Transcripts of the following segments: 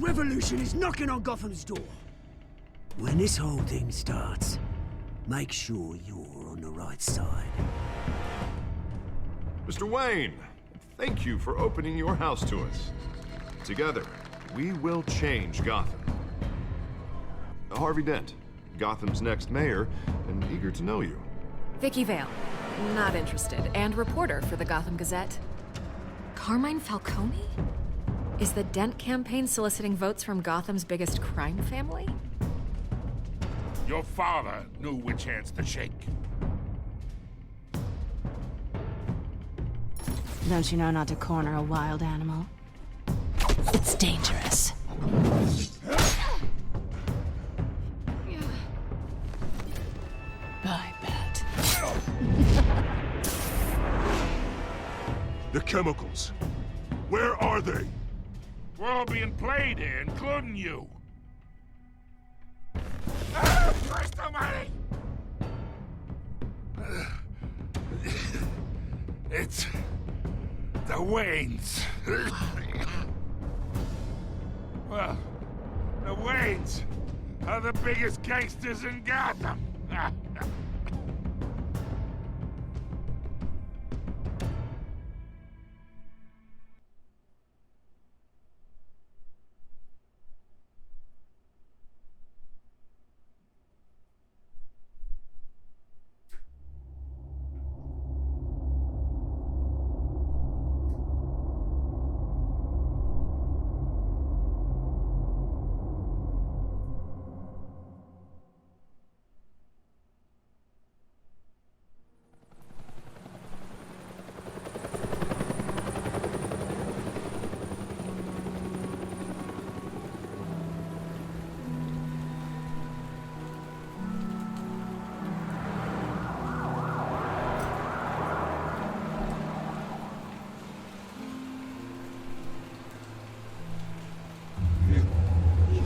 revolution is knocking on Gotham's door. When this whole thing starts, make sure you're on the right side. Mr. Wayne, thank you for opening your house to us. Together, we will change Gotham. Harvey Dent, Gotham's next mayor, and eager to know you. Vicky Vale, not interested, and reporter for the Gotham Gazette. Carmine Falcone? Is the Dent campaign soliciting votes from Gotham's biggest crime family? Your father knew which hands to shake. Don't you know not to corner a wild animal? It's dangerous. I bet. The chemicals. Where are they? We're all being played here, including you. Christ almighty! It's the Waynes. Well, the Waynes are the biggest gangsters in Gotham.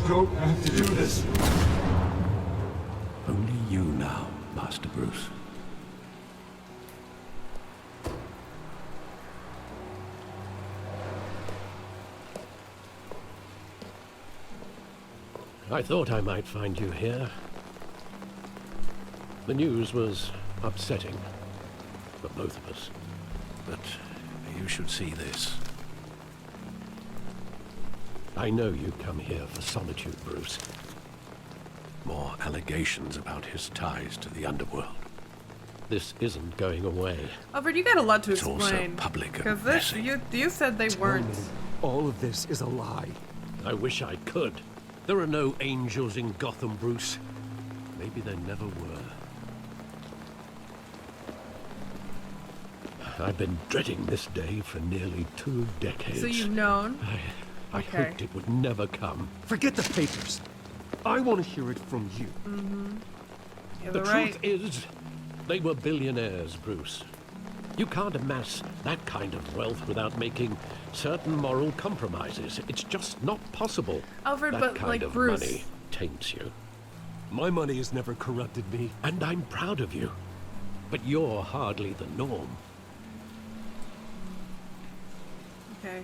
Don't have to do this. Only you now, Master Bruce. I thought I might find you here. The news was upsetting for both of us, but you should see this. I know you come here for solitude, Bruce. More allegations about his ties to the underworld. This isn't going away. Alfred, you got a lot to It's also explain. public and Because this, messy. you said they weren't. All of this is a lie. I wish I could. There are no angels in Gotham, Bruce. Maybe there never were. I've been dreading this day for nearly 2 decades. So you've known? I Okay. hoped it would never come. Forget the papers. I want to hear it from you. Yeah, The they're right. truth is, they were billionaires, Bruce. You can't amass that kind of wealth without making certain moral compromises. It's just not possible. Alfred, that but, kind like, of Bruce. money taints you. My money has never corrupted me. And I'm proud of you. But you're hardly the norm. Okay.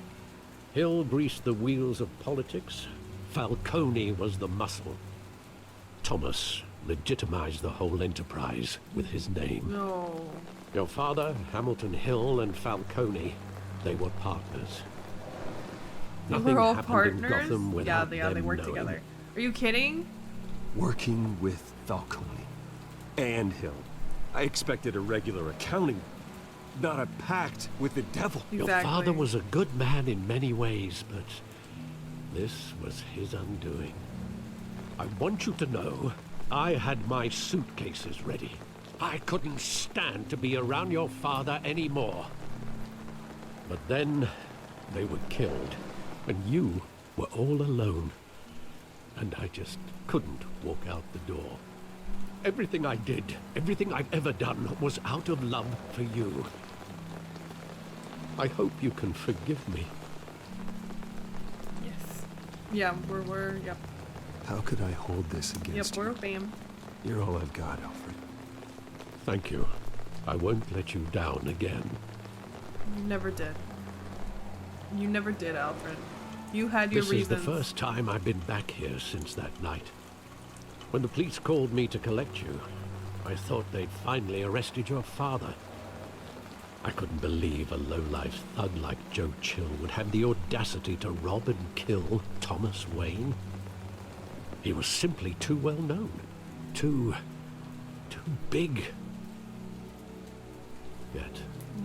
Hill greased the wheels of politics. Falcone was the muscle. Thomas legitimized the whole enterprise with his name. No. Your father, Hamilton Hill, and Falcone, they were partners. They Nothing were all happened partners? in Gotham Yeah, without they them worked knowing. together. Are you kidding? Working with Falcone and Hill. I expected a regular accounting, not a pact with the devil. Your father was a good man in many ways, but this was his undoing. I want you to know, I had my suitcases ready. I couldn't stand to be around your father anymore. But then, they were killed, and you were all alone. And I just couldn't walk out the door. Everything I did, everything I've ever done, was out of love for you. I hope you can forgive me. Yes. Yeah, we're, yep. How could I hold this against Yep, you? we're bam. You're all I've got, Alfred. Thank you. I won't let you down again. You never did. You never did, Alfred. You had your This reasons. is the first time I've been back here since that night. When the police called me to collect you, I thought they'd finally arrested your father. I couldn't believe a low-life thug like Joe Chill would have the audacity to rob and kill Thomas Wayne. He was simply too well known. Too big. Yet,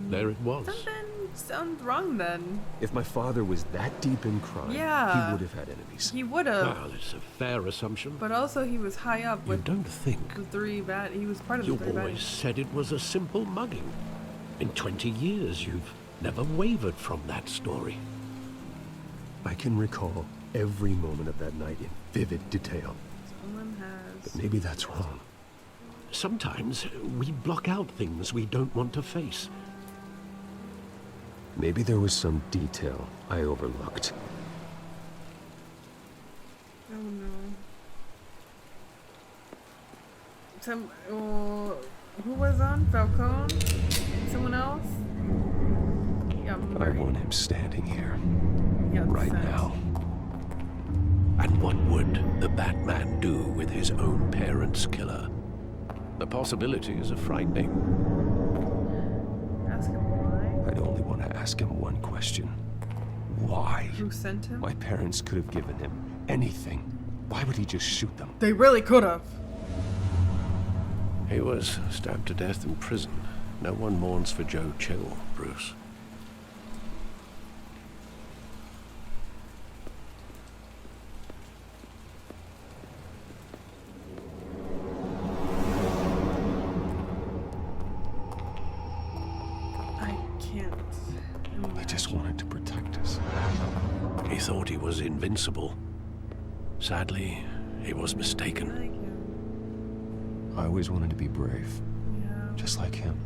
there it was. Something sounds wrong then. If my father was that deep in crime, Yeah. he would have had enemies. He would have, Well, it's a fair assumption. but also he was high up You with don't think the three bad. He was part of the you three bad. always said it was a simple mugging. In 20 years, you've never wavered from that story. I can recall every moment of that night in vivid detail. Someone has. But maybe that's wrong. Sometimes we block out things we don't want to face. Maybe there was some detail I overlooked. Oh no. Who was on? Falcone? Someone else? Yeah, I Murray. want him standing here, Yeah, right Seth. now. And what would the Batman do with his own parents' killer? The possibilities are frightening. Ask him why. I'd only want to ask him one question. Why? Who sent him? My parents could have given him anything. Why would he just shoot them? They really could have. He was stabbed to death in prison. No one mourns for Joe Chill, Bruce. I can't. He just wanted to protect us. He thought he was invincible. Sadly, he was mistaken. Like him. I always wanted to be brave, Yeah. just like him.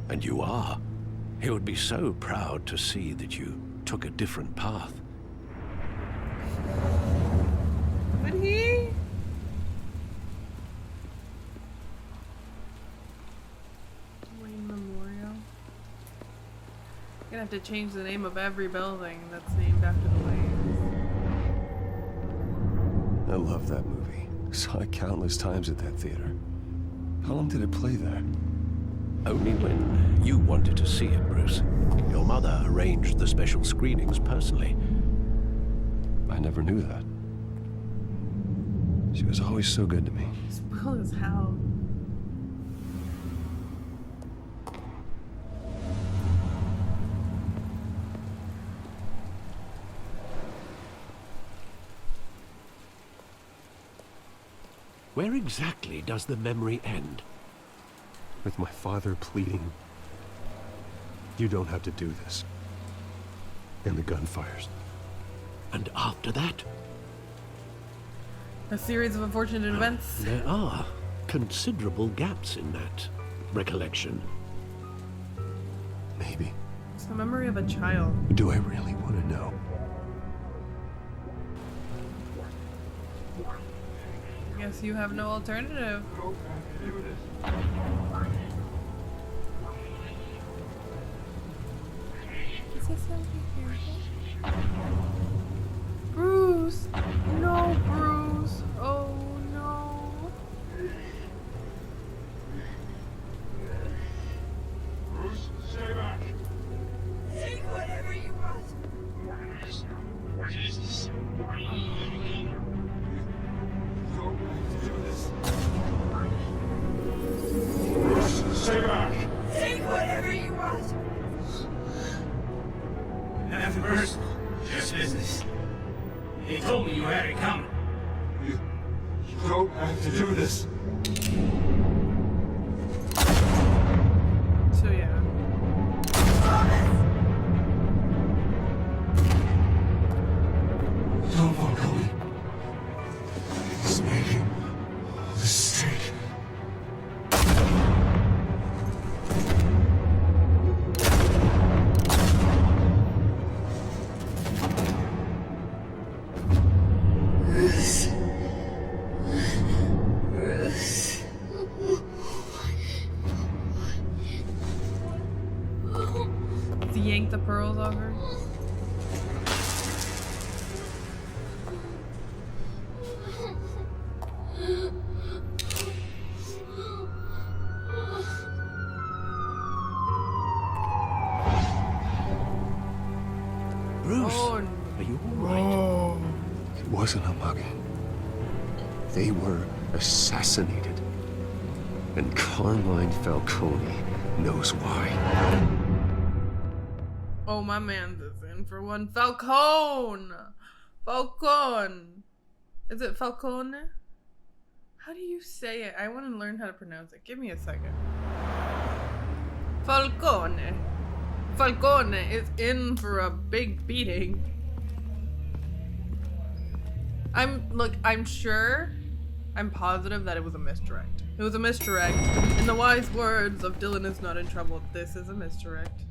And you are. He would be so proud to see that you took a different path. Would he? Wayne Memorial. Gonna have to change the name of every building that's named after the Waynes. I love that movie. Saw it countless times at that theater. How long did it play there? Only when you wanted to see it, Bruce. Your mother arranged the special screenings personally. I never knew that. She was always so good to me. Spoiled as hell. Where exactly does the memory end? With my father pleading, "You don't have to do this." And the gun fires. And after that, A series of unfortunate events. there are considerable gaps in that recollection. Maybe. It's the memory of a child. Do I really want to know? Guess you have no alternative. Is this something here? Bruce! No, Bruce! Oh no! Bruce, stay back. Take whatever you want. Jesus. Don't do this. Bruce, stay back. Take whatever you want. Nothing personal, just business. He told me you had it coming. You don't have to do this. So yeah. Don't walk away. It's making a mistake. Bruce. wasn't a mugging. They were assassinated. And Carmine Falcone knows why. Oh, my man's is in for one. Falcone! Falcone! Is it Falcone? How do you say it? I want to learn how to pronounce it. Give me a second. Falcone. Falcone is in for a big beating. I'm sure, I'm positive that it was a misdirect. It was a misdirect. In the wise words of Dylan is not in trouble, this is a misdirect.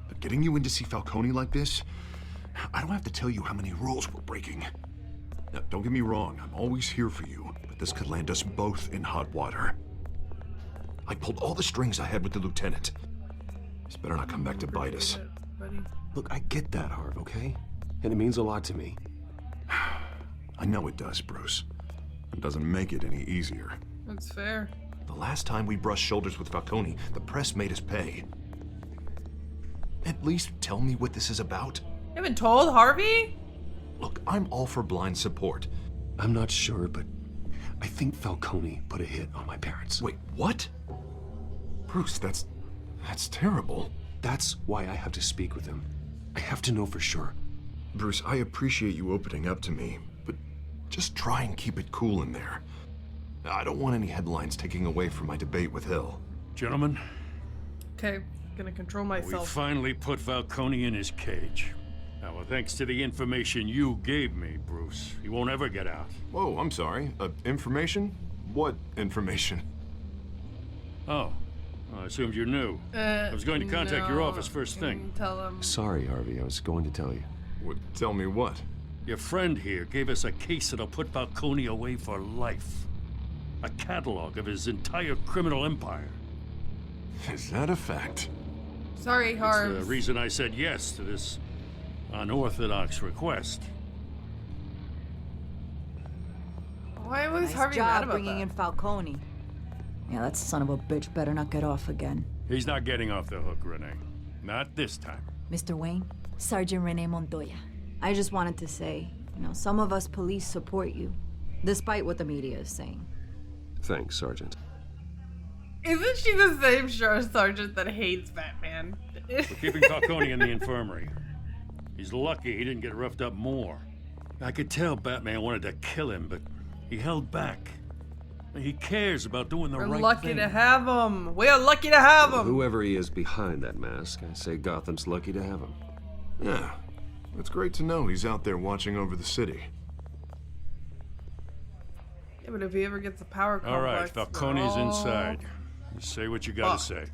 But getting you in to see Falcone like this, I don't have to tell you how many rules we're breaking. Now, don't get me wrong, I'm always here for you, but this could land us both in hot water. I pulled all the strings I had with the lieutenant. This better not come back to bite us. Buddy. Look, I get that, Harv, okay? And it means a lot to me. I know it does, Bruce. It doesn't make it any easier. That's fair. The last time we brushed shoulders with Falcone, the press made us pay. At least tell me what this is about. You haven't told Harvey? Look, I'm all for blind support. I'm not sure, but I think Falcone put a hit on my parents. Wait, what? Bruce, that's terrible. That's why I have to speak with him. I have to know for sure. Bruce, I appreciate you opening up to me, but just try and keep it cool in there. I don't want any headlines taking away from my debate with Hill. Gentlemen, Okay, gonna control we myself. finally put Falcone in his cage. Now, well, thanks to the information you gave me, Bruce, he won't ever get out. Whoa, I'm sorry. Information? What information? Oh, I assumed you knew. I was going to contact your no. office first thing. Tell him. Sorry, Harvey, I was going to tell you. Would tell me what? Your friend here gave us a case that'll put Falcone away for life. A catalog of his entire criminal empire. Is that a fact? Sorry, It's Harv. the reason I said yes to this unorthodox request. Why was Nice Harvey job mad about bringing that? in Falcone. Yeah, that son of a bitch better not get off again. He's not getting off the hook, Renee. Not this time. Mr. Wayne, Sergeant Renee Montoya. I just wanted to say, some of us police support you, despite what the media is saying. Thanks, Sergeant. Isn't she the same sergeant that hates Batman? We're keeping Falcone in the infirmary. He's lucky he didn't get roughed up more. I could tell Batman wanted to kill him, but he held back. He cares about doing the We're right lucky thing. to have him. We are lucky to have him. Whoever he is behind that mask, I say Gotham's lucky to have him. Yeah. It's great to know he's out there watching over the city. Yeah, but if he ever gets a power complex... All right, Falcone's we're all inside. You say what you gotta fucked. say.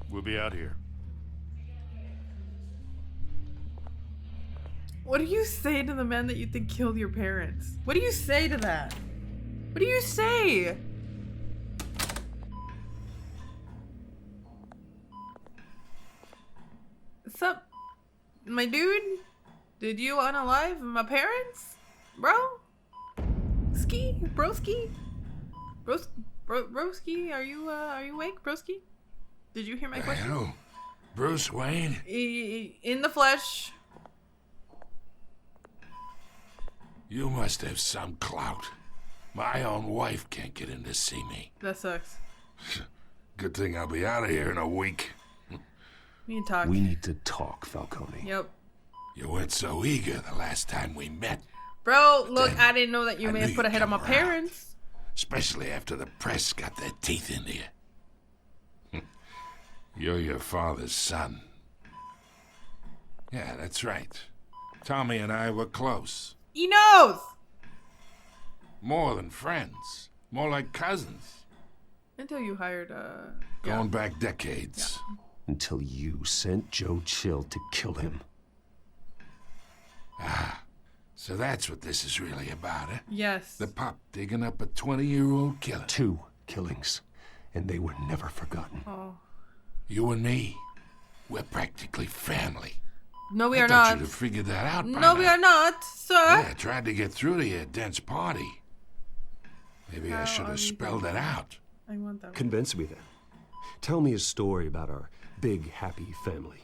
We'll be out here. What do you say to the man that you think killed your parents? What do you say to that? What do you say? What's up, my dude? Did you unalive my parents, bro? Ski, broski, broski, are you awake, broski? Did you hear my question? Hello, Bruce Wayne. In the flesh. You must have some clout. My own wife can't get in to see me. That sucks. Good thing I'll be out of here in a week. We need to talk. We need to talk, Falcone. Yep. You weren't so eager the last time we met. Bro, look, Then I didn't know that you I may knew have put a you'd hit on my come around. parents. Especially after the press got their teeth into you. You're your father's son. Yeah, that's right. Tommy and I were close. He knows! More than friends. More like cousins. Until you hired, Going back decades. Until you sent Joe Chill to kill him. So that's what this is really about, eh? Yes. The pup digging up a 20-year-old killer. 2 killings, and they were never forgotten. Oh. You and me, we're practically family. No, we I are thought not. you'd have figured that out by No, we now. are not, sir. Yeah, I tried to get through to your dense party. Maybe I How should are have you spelled doing? it out. I want that one. Convince me then. Tell me a story about our big, happy family.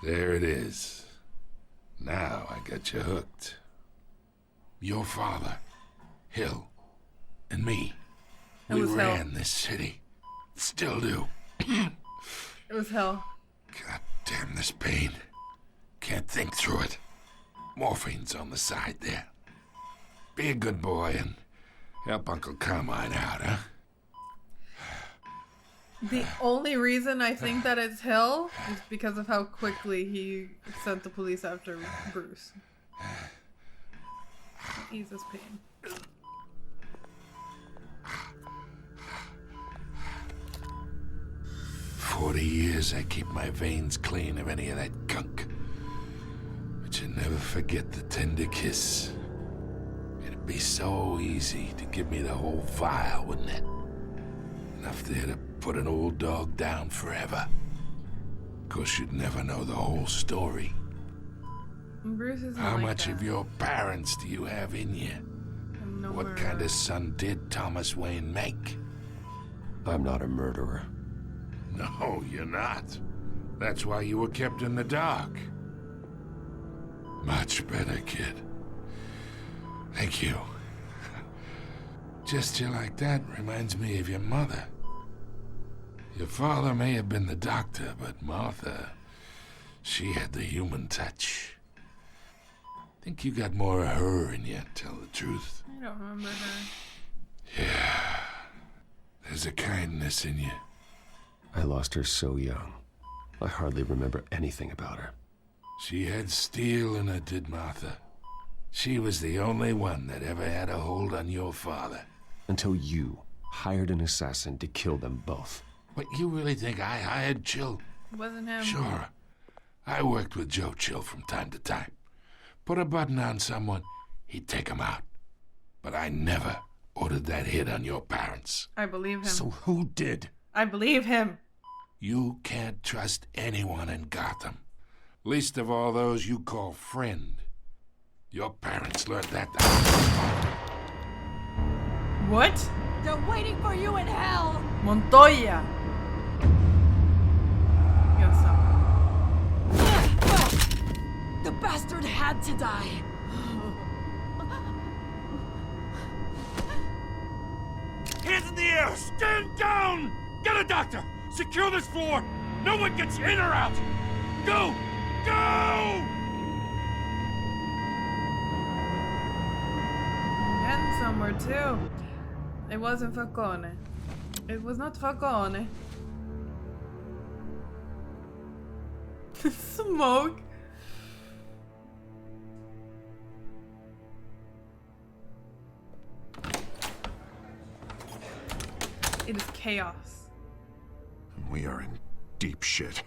There it is. Now I got you hooked. Your father, Hill, and me. We ran this city. Still do. It was hell. God damn this pain. Can't think through it. Morphine's on the side there. Be a good boy and help Uncle Carmine out, huh? The only reason I think that it's Hill is because of how quickly he sent the police after Bruce. Ease his pain. 40 years I keep my veins clean of any of that gunk. But you never forget the tender kiss. It'd be so easy to give me the whole vial, wouldn't it? Enough there to put an old dog down forever. Of course, you'd never know the whole story. Bruce isn't How like much that. of your parents do you have in you? No What murderer. kind of son did Thomas Wayne make? I'm not a murderer. No, you're not. That's why you were kept in the dark. Much better, kid. Thank you. Gesture like that reminds me of your mother. Your father may have been the doctor, but Martha, she had the human touch. Think you got more of her in you, tell the truth. I don't remember her. Yeah. There's a kindness in you. I lost her so young. I hardly remember anything about her. She had steel in her, did Martha. She was the only one that ever had a hold on your father. Until you hired an assassin to kill them both. What, you really think I hired Chill? It wasn't him. Sure. I worked with Joe Chill from time to time. Put a button on someone, he'd take him out. But I never ordered that hit on your parents. I believe him. So who did? I believe him. You can't trust anyone in Gotham. Least of all those you call friend. Your parents learned that. What? They're waiting for you in hell! Montoya. You gotta stop. The bastard had to die. Hands in the air! Stand down! Get a doctor! Secure this floor! No one gets in or out! Go! Go! Getting somewhere too. It wasn't Falcone. It was not Falcone. Smoke. It is chaos. We are in deep shit.